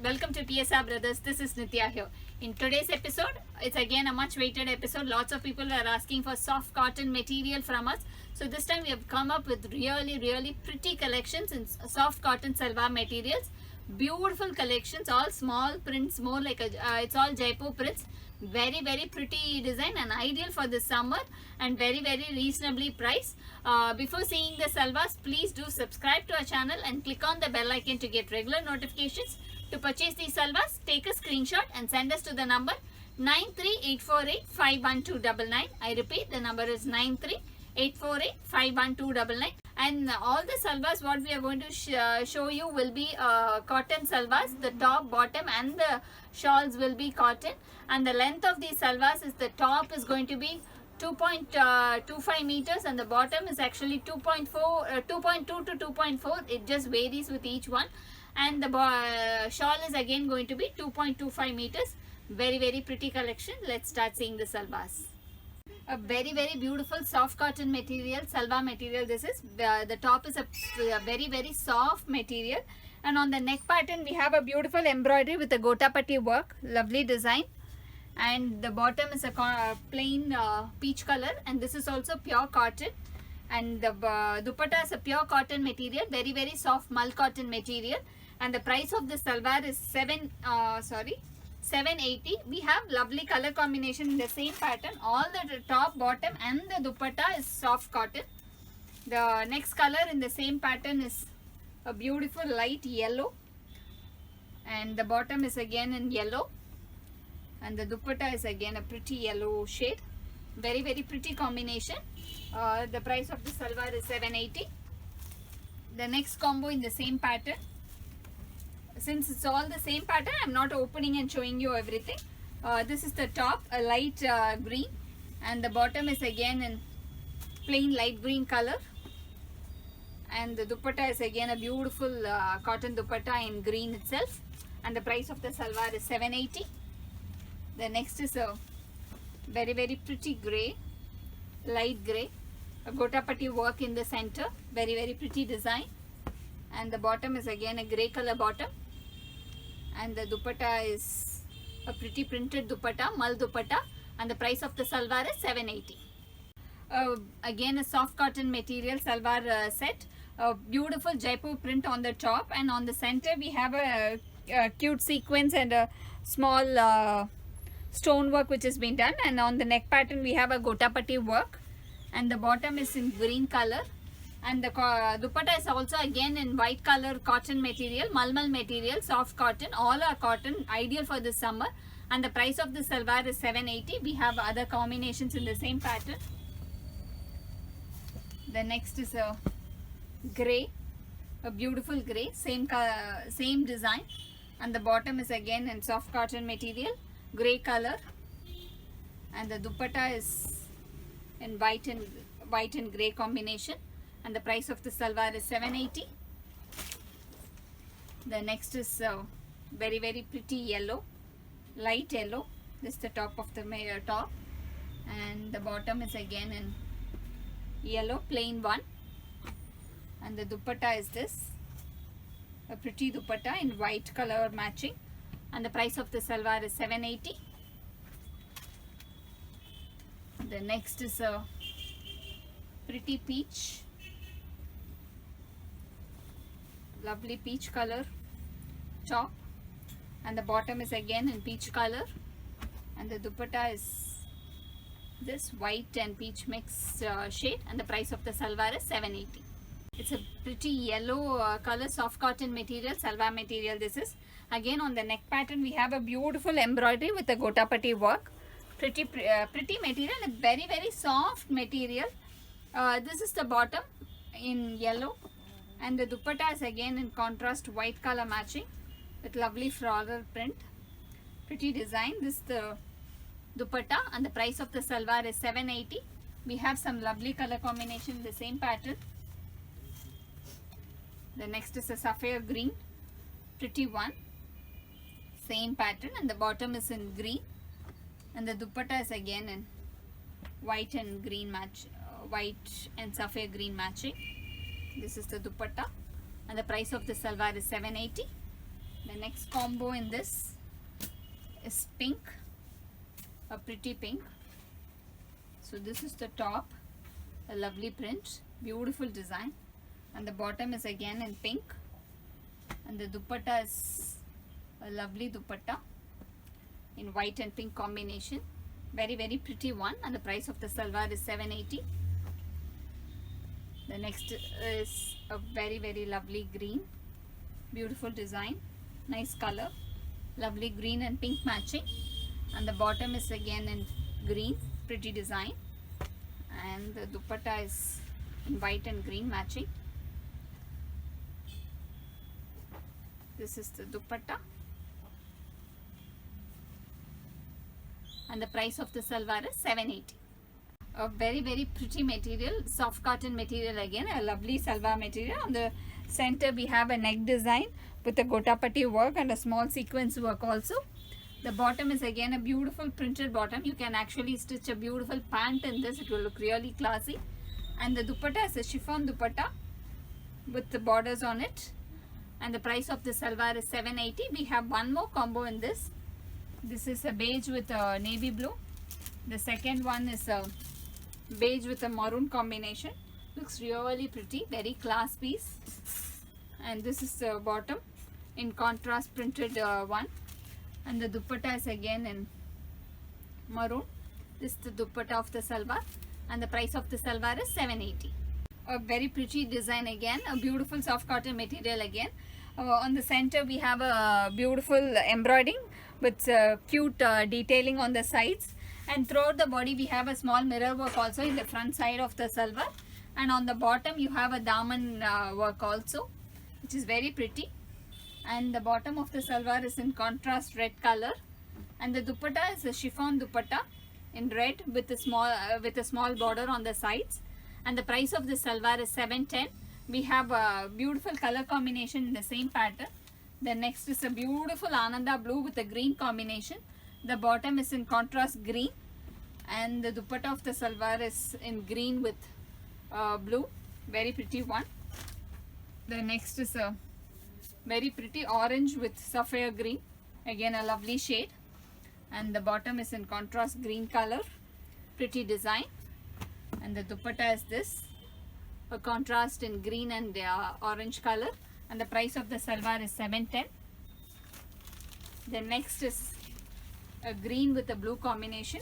welcome to PSR Brothers. This is Nitya here. In today's episode, it's again a much waited episode. Lots of people are asking for soft cotton material from us. So this time we have come up with really pretty collections in soft cotton salwar materials. Beautiful collections, all small prints, more like it's all Jaipur prints. Very pretty design and ideal for this summer and very reasonably priced. Before seeing the salwars, please do subscribe to our channel and click on the bell icon to get regular notifications. To purchase these salwars, take a screenshot and send us to the number 938485129. I repeat, the number is 938485129. And all the salwars what we are going to show you will be cotton salwars. The top, bottom and the shawls will be cotton, and the length of these salwars is, the top is going to be 2.25 meters and the bottom is actually 2.2 to 2.4. It just varies with each one, and the shawl is again going to be 2.25 meters. Very pretty collection. Let's start seeing the salwars. A very beautiful soft cotton material, salwar material. This is the top is a very soft material, and on the neck pattern we have a beautiful embroidery with a gotapatti work, lovely design, and the bottom is a plain peach color, and this is also pure cotton, and the dupatta is a pure cotton material, very soft mull cotton material, and the price of this salwar is 780. We have lovely color combination in the same pattern. All the top, bottom and the dupatta is soft cotton. The next color in the same pattern is a beautiful light yellow, and the bottom is again in yellow, and the dupatta is again a pretty yellow shade. Very pretty combination. The price of the salwar is 780. The next combo in the same pattern. Since it's all the same pattern, I'm not opening and showing you everything. This is the top, a light green, and the bottom is again in plain light green color, and the dupatta is again a beautiful cotton dupatta in green itself, and the price of the salwar is 780. The next is a very pretty grey, light grey, a gotapatti work in the center, very pretty design, and the bottom is again a grey color bottom, and the dupatta is a pretty printed dupatta, mull dupatta, and the price of the salwar is 780. Again a soft cotton material salwar set, a beautiful Jaipur print on the top, and on the center we have a cute sequence and a small stone work which has been done, and on the neck pattern we have a gotapatti work, and the bottom is in green color, and the dupatta is also again in white color cotton material, mulmal material, soft cotton. All are cotton, ideal for this summer, and the price of the salwar is 780. We have other combinations in the same pattern. The next is a grey, a beautiful grey, same design, and the bottom is again in soft cotton material, grey color, and the dupatta is in white and grey combination, and the price of the salwar is 780. The next is very pretty yellow, light yellow. This is the top of the top, and the bottom is again in yellow, plain one, and the dupatta is this, a pretty dupatta in white color matching, and the price of the salwar is 780. The next is a pretty peach, lovely peach color top, and the bottom is again in peach color, and the dupatta is this white and peach mixed shade, and the price of the salwar is 780. It's a pretty yellow color soft cotton material, salwar material. This is again on the neck pattern we have a beautiful embroidery with a gotapatti work, pretty material, a very soft material. This is the bottom in yellow, and the dupatta is again in contrast white color matching with lovely floral print, pretty design. This is the dupatta, and the price of the salwar is 780. We have some lovely color combination in the same pattern. The next is a sapphire green, pretty one, same pattern, and the bottom is in green, and the dupatta is again in white and green match, white and sapphire green matching. This is the dupatta, and the price of the salwar is 780. The next combo in this is pink, a pretty pink. So this is the top, a lovely print, beautiful design, and the bottom is again in pink, and the dupatta is a lovely dupatta in white and pink combination. Very pretty one, and the price of the salwar is 780. The next is a very lovely green, beautiful design, nice color, lovely green and pink matching, and the bottom is again in green, pretty design, and the dupatta is in white and green matching. This is the dupatta, and the price of the salwar is 780. A very pretty material, soft cotton material, again a lovely salwar material. On the center we have a neck design with a gotapatti work and a small sequence work also. The bottom is again a beautiful printed bottom. You can actually stitch a beautiful pant in this, it will look really classy. And the dupatta is a chiffon dupatta with the borders on it, and the price of the salwar is 780. We have one more combo in this. This is a beige with a navy blue. The second one is a beige with a maroon combination. Looks really pretty, very class piece. And this is the bottom in contrast printed one, and the dupatta is again in maroon. This is the dupatta of the salwar, and the price of the salwar is 780. A very pretty design again, a beautiful soft cotton material again. On the center we have a beautiful embroidering with cute detailing on the sides, and throughout the body we have a small mirror work also in the front side of the salwar, and on the bottom you have a daman work also, which is very pretty. And the bottom of the salwar is in contrast red color, and the dupatta is a chiffon dupatta in red with a small border on the sides, and the price of the salwar is 710. We have a beautiful color combination in the same pattern. The next is a beautiful Ananda blue with a green combination. The bottom is in contrast green, and the dupatta of the salwar is in green with blue. Very pretty one. The next is a very pretty orange with sapphire green, again a lovely shade, and the bottom is in contrast green color, pretty design. And the dupatta is this, a contrast in green and orange color, and the price of the salwar is 710. The next is a green with a blue combination,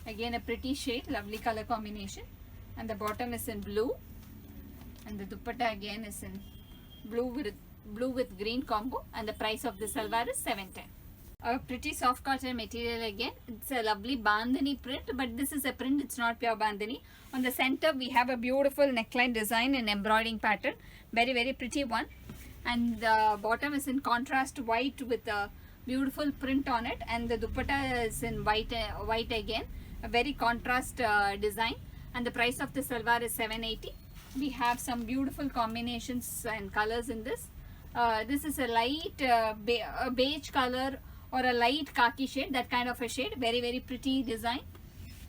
again a pretty shade, lovely color combination, and the bottom is in blue, and the dupatta again is in blue with green combo, and the price of the salwar is 710. A pretty soft cotton material again. It's a lovely bandhani print, but this is a print, it's not pure bandhani. On the center we have a beautiful neckline design in embroidering pattern, very pretty one, and the bottom is in contrast white with a beautiful print on it, and the dupatta is in white again, a very contrast design, and the price of the salwar is 780. We have some beautiful combinations and colors in this. This is a light beige color or a light khaki shade, that kind of a shade, very pretty design,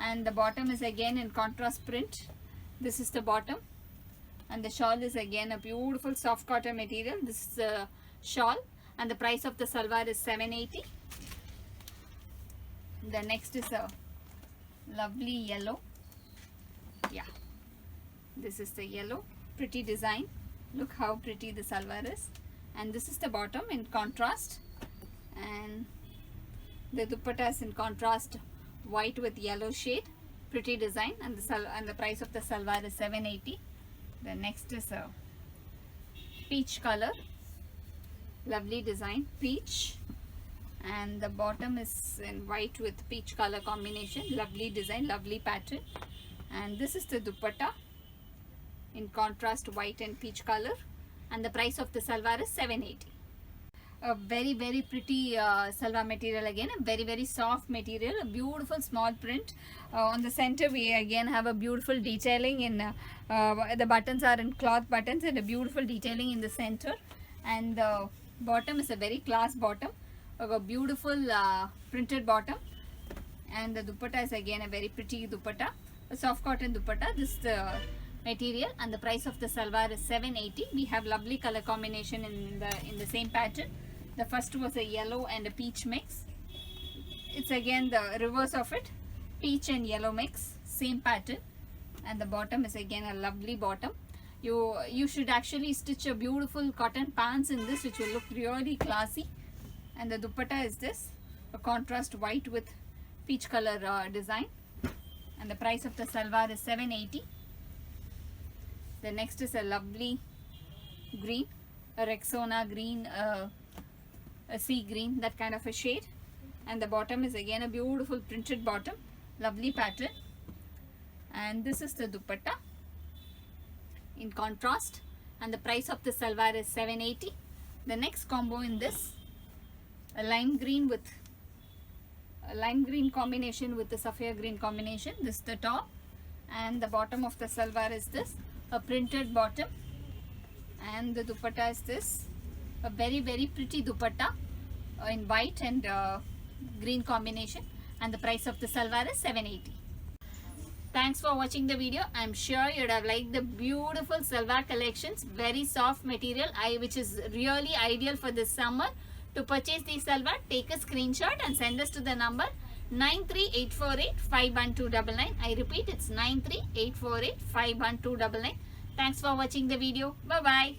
and the bottom is again in contrast print. This is the bottom, and the shawl is again a beautiful soft cotton material. This is a shawl, and the price of the salwar is 780. The next is a lovely yellow. Yeah, this is the yellow, pretty design. Look how pretty the salwar is, and this is the bottom in contrast, and the dupatta is in contrast white with yellow shade, pretty design, and the price of the salwar is 780. The next is a peach color, lovely design, peach, and the bottom is in white with peach color combination, lovely design, lovely pattern, and this is the dupatta in contrast white and peach color, and the price of the salwar is 780. A very pretty salwar material again, a very soft material, a beautiful small print. On the center we again have a beautiful detailing in the buttons are in cloth buttons, and a beautiful detailing in the center, and the bottom is a very class bottom, a beautiful printed bottom, and the dupatta is again a very pretty dupatta, a soft cotton dupatta. This is the material, and the price of the salwar is 780. We have lovely color combination in the same pattern, The first was a yellow and a peach mix. It's again the reverse of it, peach and yellow mix, same pattern. And the bottom is again a lovely bottom. You should actually stitch a beautiful cotton pants in this, which will look really classy. And the dupatta is this, a contrast white with peach color design. And the price of the salwar is 780. The next is a lovely green, a Rexona green, a sea green, that kind of a shade. And the bottom is again a beautiful printed bottom, lovely pattern. And this is the dupatta in contrast, and the price of the salwar is 780. The next combo in this, a lime green combination with the sapphire green combination. This is the top, and the bottom of the salwar is this, a printed bottom, and the dupatta is this, a very pretty dupatta in white and green combination, and the price of the salwar is 780. Thanks for watching the video. I'm sure you'd have liked the beautiful salwar collections. Very soft material, which is really ideal for this summer. To purchase these salwar, take a screenshot and send us to the number 938485129. I repeat, it's 938485129. Thanks for watching the video. Bye bye.